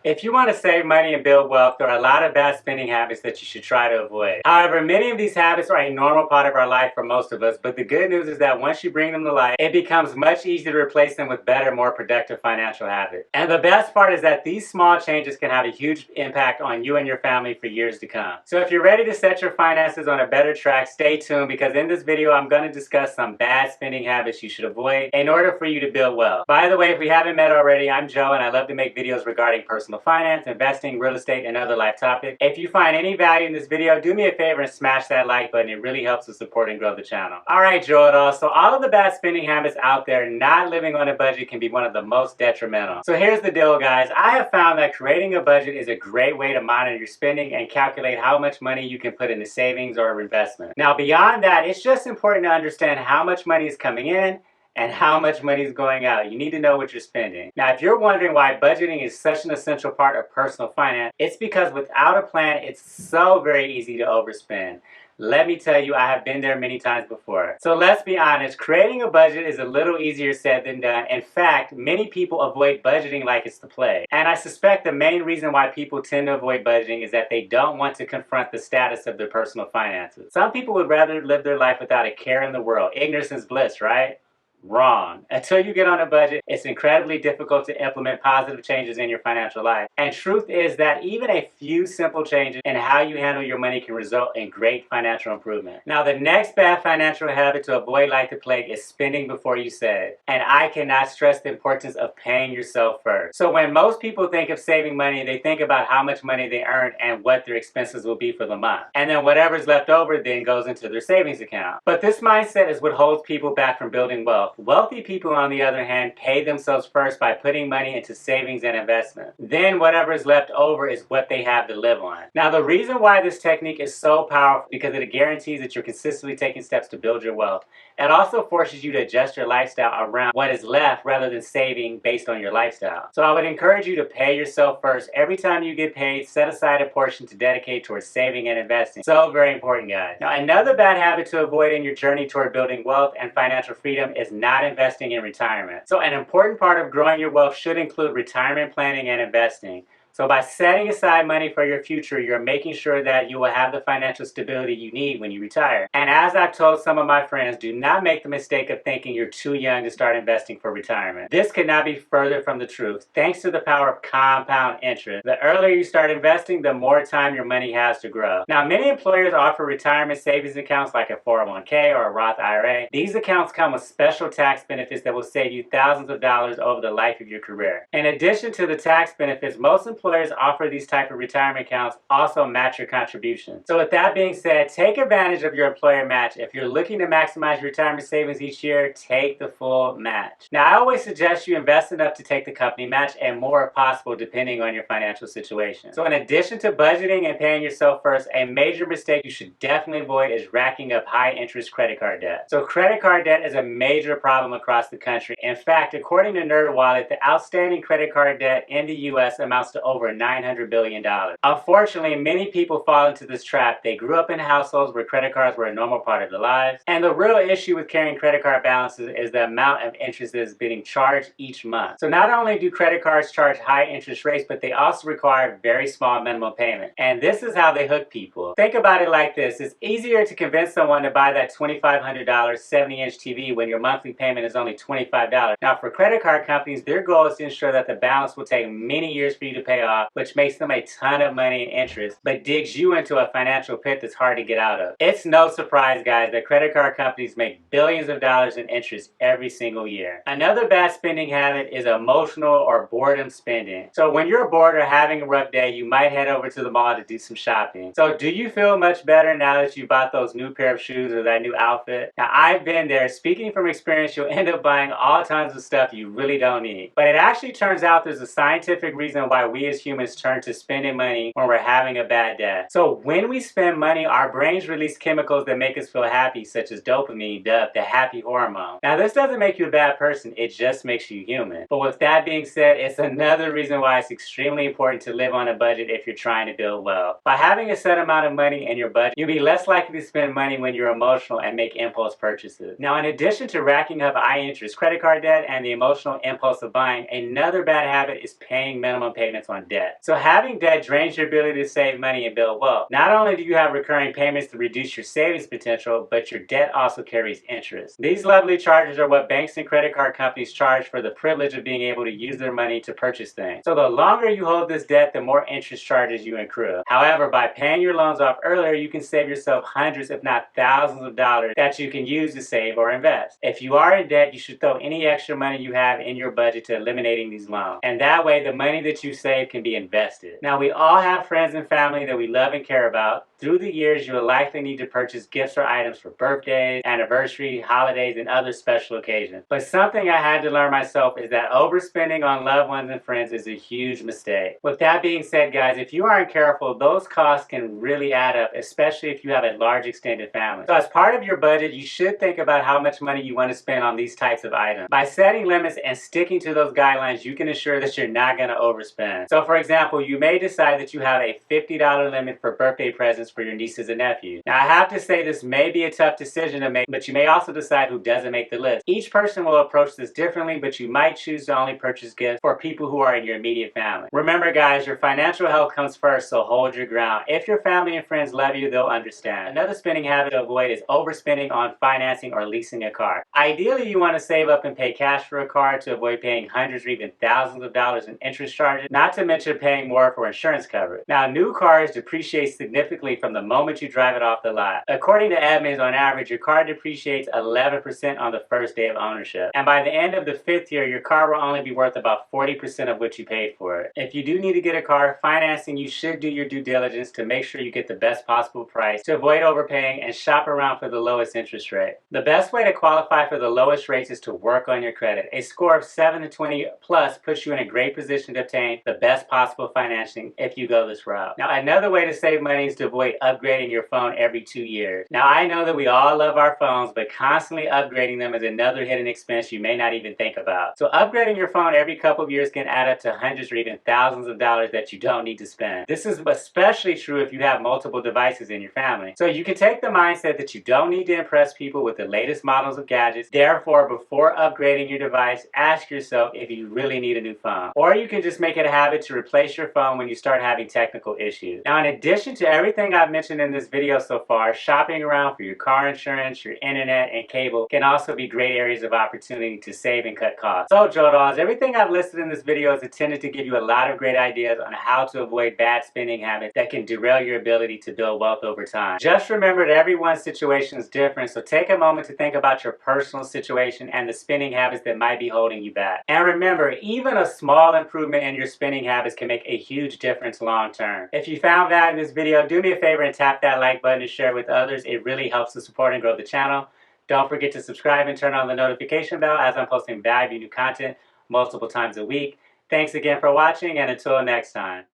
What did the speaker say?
If you want to save money and build wealth, there are a lot of bad spending habits that you should try to avoid. However, many of these habits are a normal part of our life for most of us, but the good news is that once you bring them to life, it becomes much easier to replace them with better, more productive financial habits. And the best part is that these small changes can have a huge impact on you and your family for years to come. So if you're ready to set your finances on a better track, stay tuned, because in this video, I'm going to discuss some bad spending habits you should avoid in order for you to build wealth. By the way, if we haven't met already, I'm Joe, and I love to make videos regarding personal finance, investing, real estate, and other life topics. If you find any value in this video, do me a favor and smash that like button. It really helps to support and grow the channel. Alright, Joe, so all of the bad spending habits out there, not living on a budget can be one of the most detrimental. So here's the deal, guys. I have found that creating a budget is a great way to monitor your spending and calculate how much money you can put into savings or investment. Now, beyond that, it's just important to understand how much money is coming in and how much money is going out. You need to know what you're spending. Now, if you're wondering why budgeting is such an essential part of personal finance, it's because without a plan, it's so very easy to overspend. Let me tell you, I have been there many times before. So let's be honest, creating a budget is a little easier said than done. In fact, many people avoid budgeting like it's the plague. And I suspect the main reason why people tend to avoid budgeting is that they don't want to confront the status of their personal finances. Some people would rather live their life without a care in the world. Ignorance is bliss, right? Wrong. Until you get on a budget, it's incredibly difficult to implement positive changes in your financial life. And truth is that even a few simple changes in how you handle your money can result in great financial improvement. Now, the next bad financial habit to avoid like the plague is spending before you save. And I cannot stress the importance of paying yourself first. So when most people think of saving money, they think about how much money they earn and what their expenses will be for the month. And then whatever's left over then goes into their savings account. But this mindset is what holds people back from building wealth. Wealthy people, on the other hand, pay themselves first by putting money into savings and investment. Then whatever is left over is what they have to live on. Now, the reason why this technique is so powerful is because it guarantees that you're consistently taking steps to build your wealth. It also forces you to adjust your lifestyle around what is left rather than saving based on your lifestyle. So I would encourage you to pay yourself first. Every time you get paid, set aside a portion to dedicate towards saving and investing. So very important, guys. Now, another bad habit to avoid in your journey toward building wealth and financial freedom is not investing in retirement. So an important part of growing your wealth should include retirement planning and investing. So by setting aside money for your future, you're making sure that you will have the financial stability you need when you retire. And as I've told some of my friends, do not make the mistake of thinking you're too young to start investing for retirement. This could not be further from the truth. Thanks to the power of compound interest, the earlier you start investing, the more time your money has to grow. Now, many employers offer retirement savings accounts like a 401k or a Roth IRA. These accounts come with special tax benefits that will save you thousands of dollars over the life of your career. In addition to the tax benefits, most employers offer these type of retirement accounts also match your contributions. So with that being said, take advantage of your employer match. If you're looking to maximize your retirement savings each year, take the full match. Now, I always suggest you invest enough to take the company match and more if possible depending on your financial situation. So in addition to budgeting and paying yourself first, a major mistake you should definitely avoid is racking up high interest credit card debt. So credit card debt is a major problem across the country. In fact, according to NerdWallet, the outstanding credit card debt in the US amounts to over $900 billion. Unfortunately, many people fall into this trap. They grew up in households where credit cards were a normal part of their lives. And the real issue with carrying credit card balances is the amount of interest that is being charged each month. So not only do credit cards charge high interest rates, but they also require very small minimum payment. And this is how they hook people. Think about it like this. It's easier to convince someone to buy that $2,500 70-inch TV when your monthly payment is only $25. Now, for credit card companies, their goal is to ensure that the balance will take many years for you to pay off, which makes them a ton of money in interest, but digs you into a financial pit that's hard to get out of. It's no surprise, guys, that credit card companies make billions of dollars in interest every single year. Another bad spending habit is emotional or boredom spending. So when you're bored or having a rough day, you might head over to the mall to do some shopping. So do you feel much better now that you bought those new pair of shoes or that new outfit? Now, I've been there. Speaking from experience, you'll end up buying all kinds of stuff you really don't need. But it actually turns out there's a scientific reason why we as humans turn to spending money when we're having a bad day. So when we spend money, our brains release chemicals that make us feel happy, such as dopamine, the happy hormone. Now, this doesn't make you a bad person, it just makes you human. But with that being said, it's another reason why it's extremely important to live on a budget if you're trying to build wealth. By having a set amount of money in your budget, you'll be less likely to spend money when you're emotional and make impulse purchases. Now, in addition to racking up high interest credit card debt and the emotional impulse of buying, another bad habit is paying minimum payments on on debt. So having debt drains your ability to save money and build wealth. Not only do you have recurring payments to reduce your savings potential, but your debt also carries interest. These lovely charges are what banks and credit card companies charge for the privilege of being able to use their money to purchase things. So the longer you hold this debt, the more interest charges you accrue. However, by paying your loans off earlier, you can save yourself hundreds, if not thousands of dollars that you can use to save or invest. If you are in debt, you should throw any extra money you have in your budget to eliminating these loans. And that way, the money that you save can be invested. Now, we all have friends and family that we love and care about. Through the years, you will likely need to purchase gifts or items for birthdays, anniversaries, holidays, and other special occasions. But something I had to learn myself is that overspending on loved ones and friends is a huge mistake. With that being said, guys, if you aren't careful, those costs can really add up, especially if you have a large extended family. So as part of your budget, you should think about how much money you want to spend on these types of items. By setting limits and sticking to those guidelines, you can ensure that you're not going to overspend. So for example, you may decide that you have a $50 limit for birthday presents for your nieces and nephews. Now I have to say this may be a tough decision to make, but you may also decide who doesn't make the list. Each person will approach this differently, but you might choose to only purchase gifts for people who are in your immediate family. Remember guys, your financial health comes first, so hold your ground. If your family and friends love you, they'll understand. Another spending habit to avoid is overspending on financing or leasing a car. Ideally, you want to save up and pay cash for a car to avoid paying hundreds or even thousands of dollars in interest charges, not to mention paying more for insurance coverage. Now, new cars depreciate significantly from the moment you drive it off the lot. According to Edmunds, on average, your car depreciates 11% on the first day of ownership. And by the end of the 5th year, your car will only be worth about 40% of what you paid for it. If you do need to get a car financing, you should do your due diligence to make sure you get the best possible price to avoid overpaying and shop around for the lowest interest rate. The best way to qualify for the lowest rates is to work on your credit. A score of 720 plus puts you in a great position to obtain the best possible financing if you go this route. Now, another way to save money is to avoid upgrading your phone every 2 years. Now, I know that we all love our phones, but constantly upgrading them is another hidden expense you may not even think about. So upgrading your phone every couple of years can add up to hundreds or even thousands of dollars that you don't need to spend. This is especially true if you have multiple devices in your family. So you can take the mindset that you don't need to impress people with the latest models of gadgets. Therefore, before upgrading your device, ask yourself if you really need a new phone. Or you can just make it a habit to replace your phone when you start having technical issues. Now, in addition to everything I've mentioned in this video so far, shopping around for your car insurance, your internet, and cable can also be great areas of opportunity to save and cut costs. So, Joe Dolls, everything I've listed in this video is intended to give you a lot of great ideas on how to avoid bad spending habits that can derail your ability to build wealth over time. Just remember that everyone's situation is different, so take a moment to think about your personal situation and the spending habits that might be holding you back. And remember, even a small improvement in your spending habits can make a huge difference long term. If you found value in this video, do me a favor and tap that like button to share it with others. It really helps to support and grow the channel. Don't forget to subscribe and turn on the notification bell as I'm posting valuable new content multiple times a week. Thanks again for watching, and until next time.